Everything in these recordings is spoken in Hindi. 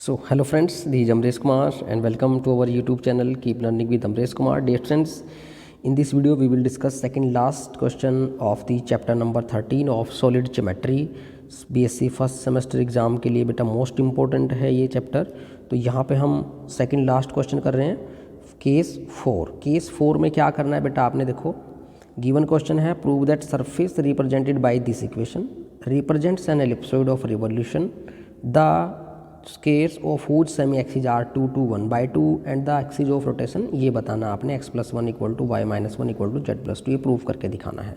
So hello friends, this is Amresh Kumar and welcome to our YouTube channel Keep Learning with Amresh Kumar. Dear friends, in this video we will discuss second last question of the chapter number 13 of solid geometry. BSc first semester exam के लिए बेटा मोस्ट इम्पोर्टेंट है ये चैप्टर। तो यहाँ पे हम सेकंड लास्ट क्वेश्चन कर रहे हैं केस 4। केस 4 में क्या करना है बेटा, आपने देखो गिवन क्वेश्चन है prove that surface represented by this equation represents an ellipsoid of revolution the squares of whose semi axis are 2 to 1/2 and the axis of rotation ये बताना आपने x+1 = y-1 = z+2 ये प्रूव करके दिखाना है।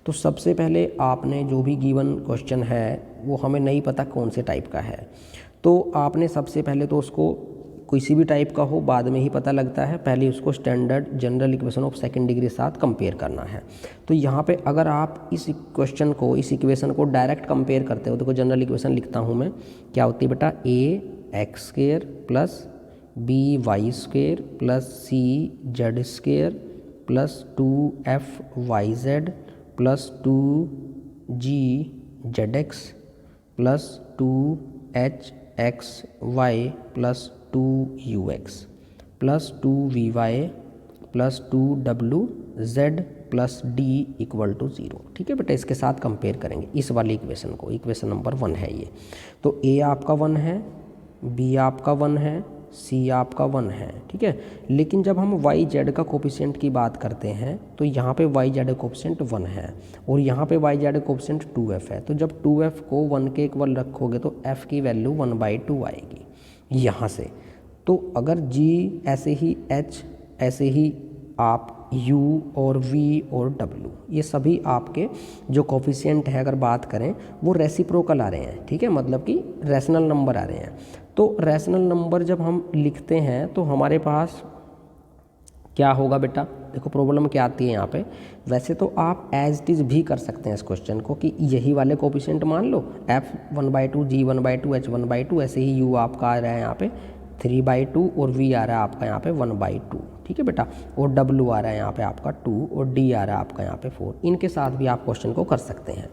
तो सबसे पहले आपने जो भी गिवन क्वेश्चन है वो हमें नहीं पता कौन से टाइप का है, तो आपने सबसे पहले तो उसको किसी भी टाइप का हो बाद में ही पता लगता है, पहले उसको standard general equation of second degree के साथ कंपेयर करना है। तो यहाँ पे अगर आप इस क्वेश्चन को इस इक्वेशन को डायरेक्ट कंपेयर करते हो, देखो जनरल इक्वेशन लिखता हूँ मैं, क्या होती है बेटा ax² plus by² plus cz² plus 2fyz plus 2gzx plus 2hxy plus 2ux plus 2vy plus 2wz plus d = 0। ठीक है बेटा, इसके साथ कंपेयर करेंगे इस वाली इक्वेशन को, इक्वेशन नंबर 1 है ये। तो a आपका 1 है, b आपका 1 है, c आपका 1 है। ठीक है, लेकिन जब हम y z का कोफिशिएंट की बात करते हैं तो यहाँ पे y z कोफिशिएंट 1 है और यहाँ पे y z कोफिशिएंट 2f है। तो जब 2f को 1 के इक्वल रखोगे तो f की वैल्यू 1/2 आएगी यहाँ से। तो अगर g ऐसे ही h ऐसे ही आप u और v और w ये सभी आपके जो कोफिशिएंट है अगर बात करें वो रेसिप्रोकल आ रहे हैं। ठीक है, मतलब कि रैशनल नंबर आ रहे हैं। तो रैशनल नंबर जब हम लिखते हैं तो हमारे पास क्या होगा बेटा, देखो प्रॉब्लम क्या आती है यहाँ पे। वैसे तो आप एज इट इज़ भी कर सकते हैं इस क्वेश्चन को कि यही वाले कोफिशिएंट मान लो f 1/2 g 1/2 h 1/2, ऐसे ही u आपका आ रहा है यहाँ पे 3/2 और v आ रहा है आपका यहाँ पे 1/2। ठीक है बेटा, और w आ रहा है यहाँ पे आपका 2 और d आ रहा है आपका यहाँ पे 4। इनके साथ भी आप क्वेश्चन को कर सकते हैं,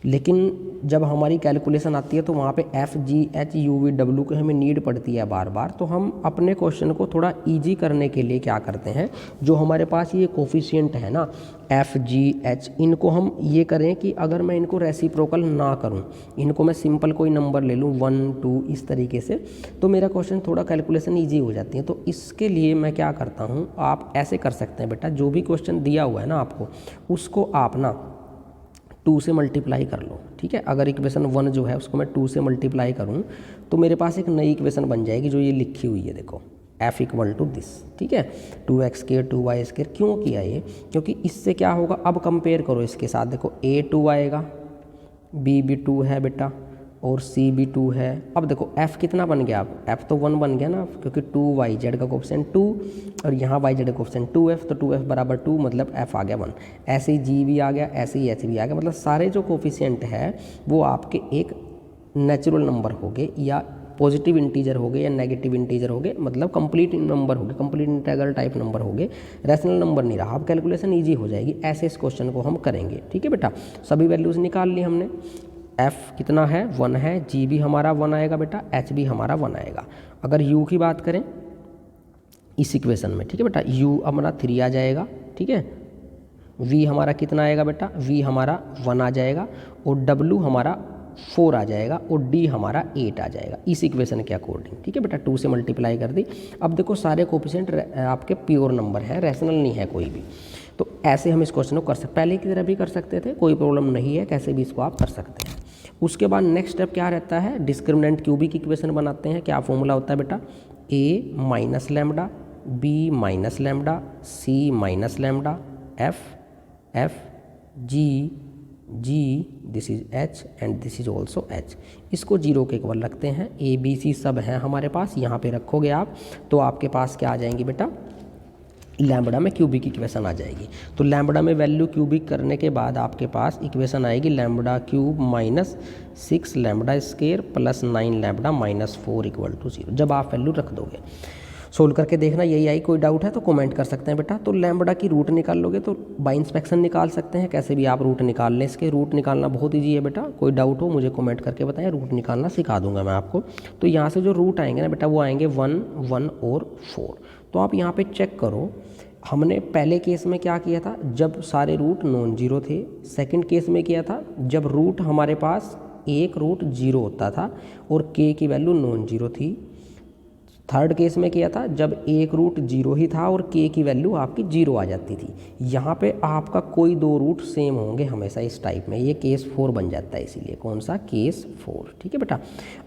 लेकिन जब हमारी कैलकुलेशन आती है तो वहाँ पे f g h u v w की हमें नीड पड़ती है बार बार। तो हम अपने क्वेश्चन को थोड़ा इजी करने के लिए क्या करते हैं, जो हमारे पास ये कोफिशिएंट है ना f g h, इनको हम ये करें कि अगर मैं इनको रेसिप्रोकल ना करूं, इनको मैं सिंपल कोई नंबर ले लूं 1 2 इस तरीके से, तो मेरा क्वेश्चन थोड़ा कैलकुलेशन ईजी हो जाती है। तो इसके लिए मैं क्या करता हूं, आप ऐसे कर सकते हैं बेटा, जो भी क्वेश्चन दिया हुआ है ना आपको उसको आप ना 2 से मल्टीप्लाई कर लो। ठीक है, अगर इक्वेशन 1 जो है उसको मैं 2 से मल्टीप्लाई करूं तो मेरे पास एक नई इक्वेशन बन जाएगी जो ये लिखी हुई है, देखो f = दिस। ठीक है, 2x² 2y²। क्यों किया ये, क्योंकि इससे क्या होगा, अब कंपेयर करो इसके साथ, देखो a 2 आएगा, b भी 2 है बेटा और c भी 2 है। अब देखो f कितना बन गया, अब f तो 1 बन गया ना, क्योंकि 2yz का कोफिशिएंट 2 और यहाँ yz का कोफिशिएंट 2f, तो 2f = 2 मतलब f आ गया 1। ऐसे ही g भी आ गया, ऐसे ही h भी आ गया, मतलब सारे जो कोफिशिएंट है वो आपके एक नेचुरल नंबर हो गए या पॉजिटिव इंटीजर हो गए या नेगेटिव इंटीजर हो गए, मतलब कंप्लीट नंबर हो गए, कंप्लीट इंटीग्रल टाइप नंबर हो गए, रैशनल नंबर नहीं रहा। अब कैलकुलेशन ईजी हो जाएगी। ऐसे इस क्वेश्चन को हम करेंगे। ठीक है बेटा, सभी वैल्यूज़ निकाल ली हमने। f कितना है, 1 है, g भी हमारा 1 आएगा बेटा, h भी हमारा 1 आएगा। अगर u की बात करें इस इक्वेशन में, ठीक है बेटा, u हमारा 3 आ जाएगा। ठीक है, v हमारा कितना आएगा बेटा, v हमारा 1 आ जाएगा और w हमारा 4 आ जाएगा और d हमारा 8 आ जाएगा इस इक्वेशन के अकॉर्डिंग। ठीक है बेटा, 2 से मल्टीप्लाई कर दी। अब देखो सारे कोफिशिएंट आपके प्योर नंबर है, रैशनल नहीं है कोई भी। तो ऐसे हम इस क्वेश्चन को कर सकते, पहले की तरह भी कर सकते थे, कोई प्रॉब्लम नहीं है, कैसे भी इसको आप कर सकते हैं। उसके बाद नेक्स्ट स्टेप क्या रहता है, डिस्क्रिमिनेंट क्यूबिक इक्वेशन बनाते हैं। क्या फॉर्मूला होता है बेटा, a - lambda, b - lambda, c - lambda, f g this is h and this is also h। इसको 0 के इक्वल रखते हैं। a b c सब हैं हमारे पास, यहाँ पे रखोगे आप तो आपके पास क्या आ जाएंगी बेटा, लैम्बडा में क्यूबिक इक्वेशन आ जाएगी। तो लैम्बडा में वैल्यू क्यूबिक करने के बाद आपके पास इक्वेशन आएगी λ³ - 6 λ² + 9 λ - 4 = 0, जब आप वैल्यू रख दोगे। सोल्व करके देखना यही आई। कोई डाउट है तो कमेंट कर सकते हैं बेटा। तो लैम्बडा की रूट निकाल लोगे तो बाय इंस्पेक्शन निकाल सकते हैं, कैसे भी आप रूट निकाल लें। इसके रूट निकालना बहुत ईजी है बेटा। कोई डाउट हो मुझे कमेंट करके बताएं, रूट निकालना सिखा दूंगा मैं आपको। तो यहाँ से जो रूट आएंगे ना बेटा वो आएंगे 1, 1 और 4। तो आप यहाँ पे चेक करो, हमने पहले केस में क्या किया था, जब सारे रूट नॉन जीरो थे। सेकंड केस में किया था जब रूट हमारे पास एक रूट जीरो होता था और के की वैल्यू नॉन जीरो थी। थर्ड केस में किया था जब एक रूट जीरो ही था और के की वैल्यू आपकी जीरो आ जाती थी। यहाँ पे आपका कोई दो रूट सेम होंगे हमेशा इस टाइप में, ये केस 4 बन जाता है। इसीलिए कौन सा, केस 4। ठीक है बेटा।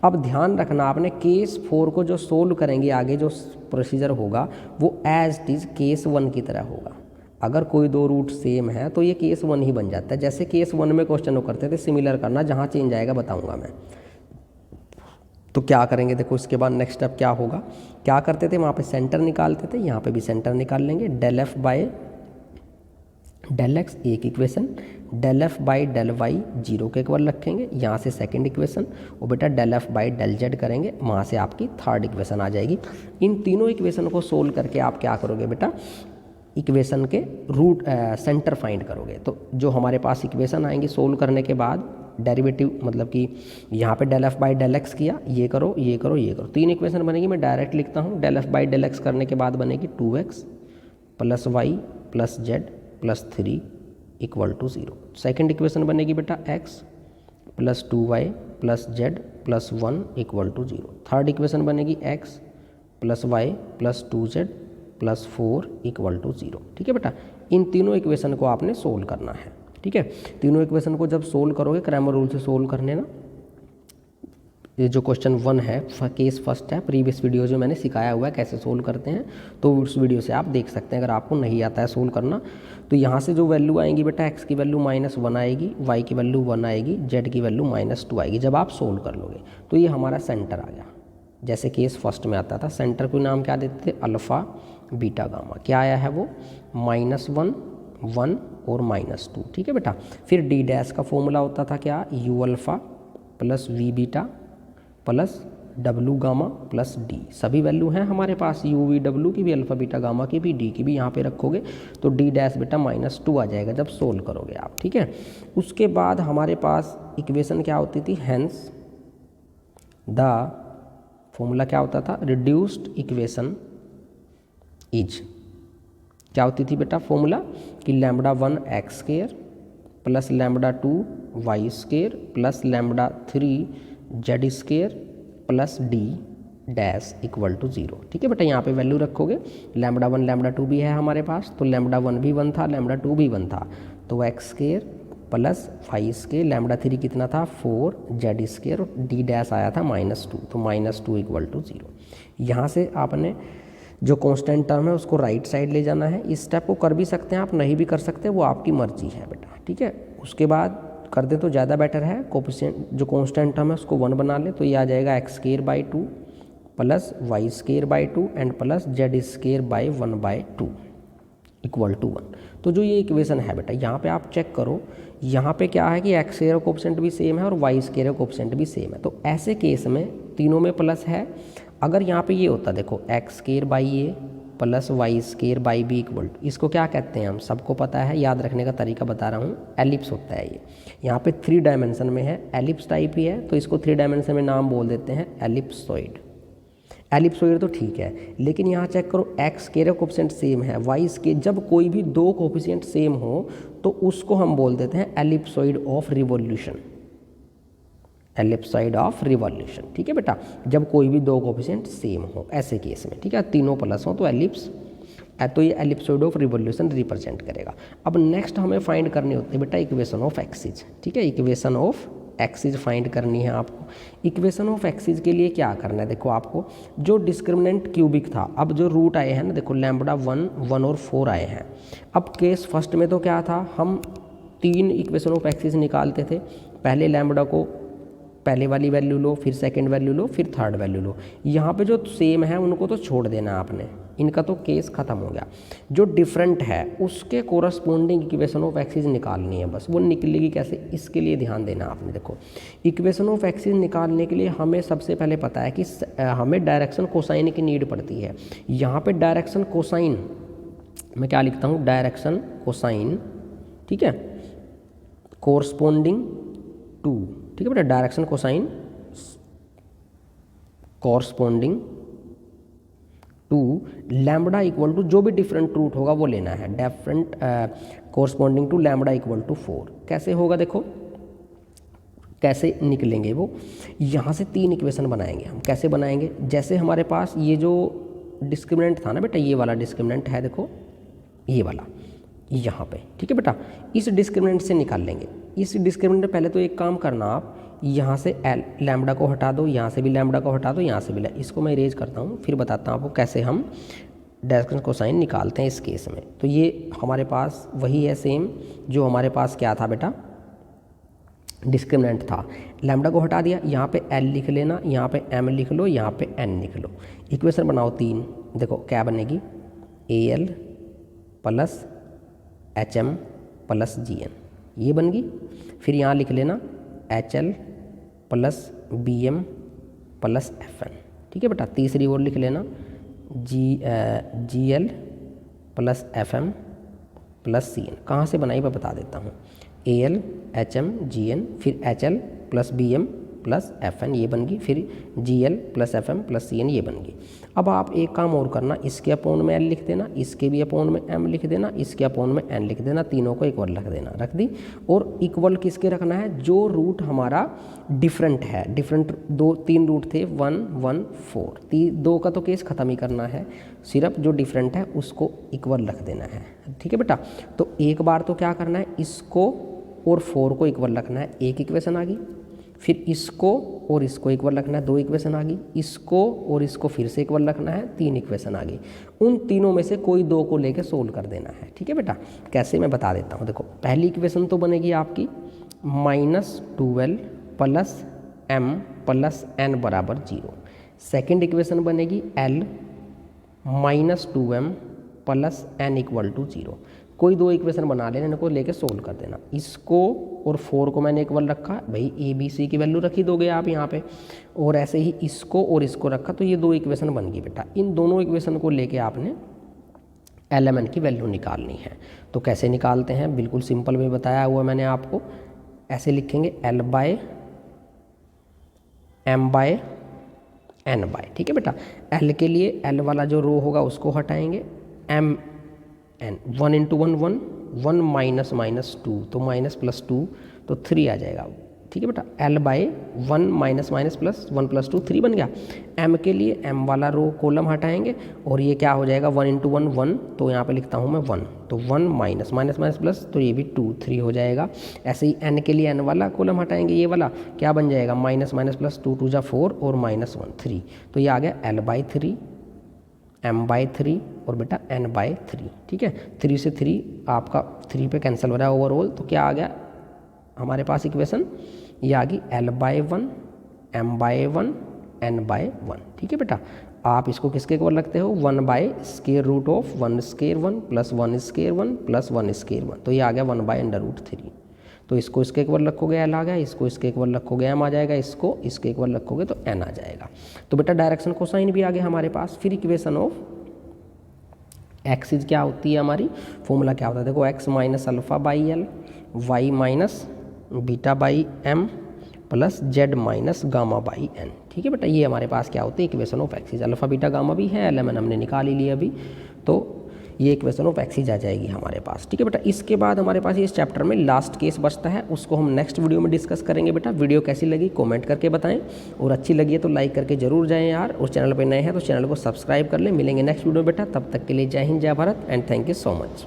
अब ध्यान रखना आपने, केस 4 को जो सोल्व करेंगे आगे जो प्रोसीजर होगा वो एज इट इज़ केस 1 की तरह होगा। अगर कोई दो रूट सेम है तो ये केस 1 ही बन जाता है। जैसे केस 1 में क्वेश्चन वो करते थे, सिमिलर करना, जहाँ चेंज आएगा बताऊँगा मैं। तो क्या करेंगे देखो, इसके बाद नेक्स्ट स्टेप क्या होगा। क्या करते थे, वहाँ पे सेंटर निकालते थे, यहाँ पे भी सेंटर निकाल लेंगे। Del F by del X एक equation, del F by del Y 0 के इक्वल रखेंगे। यहाँ से सेकंड इक्वेशन, और बेटा del F by del z करेंगे, वहाँ से आपकी थर्ड इक्वेशन आ जाएगी। इन तीनों इक्वेशन को सोल्व करके आप क्या करोगे बेटा, इक्वेशन के रूट सेंटर फाइंड करोगे। तो जो हमारे पास इक्वेशन आएंगी सोल्व करने के बाद, डेरिवेटिव मतलब कि यहाँ पे del f by del x किया, ये करो ये करो ये करो, 3 इक्वेशन बनेगी। मैं डायरेक्ट लिखता हूँ, del f by del x करने के बाद बनेगी 2x plus y plus z plus 3 equal to 0। Second equation बनेगी बेटा x plus 2y plus z plus 1 equal to 0। Third equation बनेगी x plus y plus 2z plus 4 equal to 0। ठीक है बेटा। इन तीनों इक्वेशन को आपने सोल्व करना है। ठीक है। तीनों इक्वेशन को जब सोल्व करोगे, क्रैमर रूल से सोल्व करने ना, ये जो क्वेश्चन 1 है केस फर्स्ट है, प्रीवियस वीडियो जो मैंने सिखाया हुआ है कैसे सोल्व करते हैं, तो उस वीडियो से आप देख सकते हैं। अगर आपको नहीं आता है सोल्व करना तो यहाँ से जो वैल्यू आएंगी बेटा, x की वैल्यू -1 आएगी, y की वैल्यू 1 आएगी, z की वैल्यू -2 आएगी। जब आप सोल्व कर लोगे तो ये हमारा सेंटर आ गया, जैसे केस फर्स्ट में आता था। सेंटर को नाम क्या देते थे, अल्फ़ा बीटा गामा। क्या आया है वो, -1, 1 और -2। ठीक है बेटा। फिर डी डैश का फॉर्मूला होता था क्या, u alpha plus v beta plus w gamma plus d। सभी वैल्यू हैं हमारे पास, u v w की भी, अल्फ़ा बीटा गामा की भी, d की भी। यहाँ पे रखोगे तो d डैश बेटा -2 आ जाएगा जब सोल्व करोगे आप। ठीक है। उसके बाद हमारे पास इक्वेशन क्या होती थी, हेंस द फॉर्मूला क्या होता था, रिड्यूस्ड इक्वेशन इज, क्या होती थी बेटा फॉर्मूला, कि λ1 X square plus λ2 Y square plus λ3 Z square plus D dash equal to 0। ठीक है बेटा। यहाँ पे वैल्यू रखोगे, λ1 λ2 भी है हमारे पास, तो λ1 भी 1 था, λ2 भी 1 था, तो X square plus Y square, λ3 कितना था 4, जेड स्क्वायर, और डी डैश आया था -2, तो -2 इक्वल टू 0। यहाँ से आपने जो कांस्टेंट टर्म है उसको राइट साइड ले जाना है। इस स्टेप को कर भी सकते हैं आप, नहीं भी कर सकते, वो आपकी मर्जी है बेटा। ठीक है। उसके बाद कर दें तो ज़्यादा बेटर है। कोफिशिएंट जो कांस्टेंट टर्म है उसको 1 बना ले, तो ये आ जाएगा x square by 2 plus Y square by 2 and plus z square by 1/2 equal to 1। तो जो ये इक्वेशन है बेटा, यहाँ पे आप चेक करो, यहाँ पे क्या है कि एक्स स्क्वायर कोफिशिएंट भी सेम है और वाई स्क्वायर कोफिशिएंट भी सेम है। तो ऐसे केस में तीनों में प्लस है। अगर यहाँ पे ये होता, देखो x square by a plus Y square by b equal to, इसको क्या कहते हैं हम सबको पता है, याद रखने का तरीका बता रहा हूँ, एलिप्स होता है ये। यहाँ पे 3 डायमेंशन में है, एलिप्स टाइप ही है, तो इसको 3 डायमेंशन में नाम बोल देते हैं एलिप्सॉइड। एलिप्सॉइड तो ठीक है, लेकिन यहाँ चेक करो, एक्स स्क्वायर कोफिशिएंट सेम है, वाई स्क्वायर, जब कोई भी 2 कोफिशिएंट सेम हो तो उसको हम बोल देते हैं ellipsoid of revolution, ellipsoid of revolution. ठीक है बेटा। जब कोई भी 2 कोफिशिएंट सेम हो ऐसे केस में, ठीक है, तीनों प्लस हो तो एलिप्स, तो ये एलिप्सॉइड ऑफ रिवॉल्यूशन रिप्रेजेंट करेगा। अब नेक्स्ट हमें फाइंड करनी होती है बेटा इक्वेशन ऑफ एक्सिस। ठीक है। इक्वेशन ऑफ एक्सिस फाइंड करनी है आपको। इक्वेशन ऑफ एक्सिस के लिए क्या करना है, देखो आपको जो डिस्क्रिमिनेंट क्यूबिक था, अब जो रूट आए हैं ना, देखो λ1, 1 और 4 आए हैं। अब केस फर्स्ट में तो क्या था, हम 3 इक्वेशन ऑफ एक्सिस निकालते थे। पहले लैम्बडा को पहले वाली वैल्यू लो, फिर सेकंड वैल्यू लो, फिर थर्ड वैल्यू लो। यहाँ पे जो सेम है उनको तो छोड़ देना आपने, इनका तो केस ख़त्म हो गया। जो डिफरेंट है उसके कोरस्पोंडिंग इक्वेशन ऑफ एक्सिस निकालनी है बस। वो निकलेगी कैसे, इसके लिए ध्यान देना आपने। देखो इक्वेशन ऑफ एक्सिस निकालने के लिए हमें सबसे पहले पता है कि हमें डायरेक्शन कोसाइन की नीड पड़ती है। यहाँ पे डायरेक्शन कोसाइन मैं क्या लिखता हूँ, डायरेक्शन कोसाइन, ठीक है, कोरस्पोंडिंग टू, ठीक है बेटा, direction cosine corresponding to lambda equal to जो भी डिफरेंट रूट होगा वो लेना है, different corresponding to lambda equal to 4। कैसे होगा, देखो कैसे निकलेंगे वो। यहाँ से 3 इक्वेशन बनाएंगे हम। कैसे बनाएंगे, जैसे हमारे पास ये जो डिस्क्रिमिनेंट था ना बेटा, ये वाला डिस्क्रिमिनेंट है, देखो ये वाला यहाँ पे, ठीक है बेटा, इस डिस्क्रिमिनेंट से निकाल लेंगे। इस डिस्क्रिमिनेंट पहले तो एक काम करना आप, यहाँ से एल लैम्बडा को हटा दो, यहाँ से भी लैम्बडा को हटा दो, यहाँ से भी इसको मैं इरेज करता हूँ, फिर बताता हूँ आपको कैसे हम डायरेक्शन कोसाइन निकालते हैं इस केस में। तो ये हमारे पास वही है सेम जो हमारे पास क्या था बेटा, डिस्क्रिमिनेंट था। लैम्बडा को हटा दिया, यहाँ पे एल लिख लेना, यहाँ पे एम लिख लो, यहाँ पे एन लिख लो। इक्वेशन बनाओ 3, देखो क्या बनेगी, A L plus H M plus G N, ये बन गई। फिर यहाँ लिख लेना H L plus B M plus F N, ठीक है बेटा। तीसरी ओर लिख लेना G L plus F M plus सी एन। कहाँ से बनाई मैं बता देता हूँ, A L H M G N, फिर H L plus B M plus F N, ये बन गई। फिर G L plus F M plus सी एन, ये बन गई। अब आप एक काम और करना, इसके अपोन में एल लिख देना, इसके भी अपोन में एम लिख देना, इसके अपोन में एन लिख देना, तीनों को इक्वल रख देना, रख दी। और इक्वल किसके रखना है, जो रूट हमारा डिफरेंट है। डिफरेंट 3 रूट थे, 1 1 4, 2 का तो केस ख़त्म ही करना है, सिर्फ जो डिफरेंट है उसको इक्वल रख देना है, ठीक है बेटा। तो एक बार तो क्या करना है, इसको और 4 को इक्वल रखना है, एक इक्वेशन आ गई। फिर इसको और इसको इक्वल रखना है, 2 इक्वेशन आ गई। इसको और इसको फिर से इक्वल रखना है, 3 इक्वेशन आ गई। उन तीनों में से कोई 2 को लेके सोल्व कर देना है, ठीक है बेटा। कैसे मैं बता देता हूँ, देखो पहली इक्वेशन तो बनेगी आपकी -12 प्लस m प्लस n बराबर 0। सेकेंड इक्वेशन बनेगी L -2m plus n equal to 0। कोई 2 इक्वेशन बना लेना, इनको लेके सोल्व कर देना। इसको और 4 को मैंने इक्वल रखा, भाई ए बी सी की वैल्यू रखी दोगे आप यहाँ पे, और ऐसे ही इसको और इसको रखा, तो ये 2 इक्वेशन बन गई बेटा। इन दोनों इक्वेशन को लेके आपने एल की वैल्यू निकालनी है। तो कैसे निकालते हैं, बिल्कुल सिंपल में बताया हुआ मैंने आपको। ऐसे लिखेंगे L by M by N by, ठीक है बेटा। L के लिए L वाला जो रो होगा उसको हटाएंगे, M N 1 × 1 1 1 माइनस माइनस 2, तो माइनस प्लस 2 तो 3 आ जाएगा, ठीक है बेटा। L by 1 minus minus plus 1 plus 2 3 बन गया। M के लिए M वाला रो कॉलम हटाएंगे और ये क्या हो जाएगा, 1 × 1 1, तो यहाँ पे लिखता हूँ मैं 1, तो 1 माइनस माइनस माइनस प्लस, तो ये भी 2 3 हो जाएगा। ऐसे ही N के लिए N वाला कॉलम हटाएंगे, ये वाला क्या बन जाएगा, माइनस माइनस प्लस 2 2 जा 4 और माइनस 1 3, तो ये आ गया L बाय 3 M बाय 3 और बेटा N बाय 3, ठीक है। 3 से 3 आपका 3 पे कैंसिल हो रहा है ओवरऑल, तो क्या आ गया हमारे पास इक्वेशन, ये आ गई L by 1 M by 1 N by 1, ठीक है बेटा। आप इसको किसके इक्वल रखते हो, 1 by square root of 1 square 1 plus 1 square 1 plus 1 square 1, तो ये आ गया 1 बाय √3। तो इसको इसके इक्वल रखोगे L आ गया, इसको इसके इक्वल रखोगे M आ जाएगा, इसको इसके इक्वल रखोगे तो N आ जाएगा। तो बेटा डायरेक्शन कोसाइन भी आ गया हमारे पास। फिर इक्वेशन ऑफ एक्सिस क्या होती है हमारी, फॉर्मूला क्या होता है, देखो x minus alpha by l, y minus beta by m plus z minus gamma by n, ठीक है बेटा। ये हमारे पास क्या होती है, equation of axis. Alpha beta gamma भी है, एल एम एन हमने निकाल ही लिया अभी, तो ये इक्वेशन ऑफ एक्सिस आ जाएगी हमारे पास, ठीक है बेटा। इसके बाद हमारे पास इस चैप्टर में लास्ट केस बचता है, उसको हम नेक्स्ट वीडियो में डिस्कस करेंगे बेटा। वीडियो कैसी लगी कमेंट करके बताएं, और अच्छी लगी है तो लाइक करके जरूर जाएं यार, और चैनल पर नए हैं तो चैनल को सब्सक्राइब कर लें। मिलेंगे नेक्स्ट वीडियो बेटा, तब तक के लिए जय हिंद जय Bharat and thank you so much.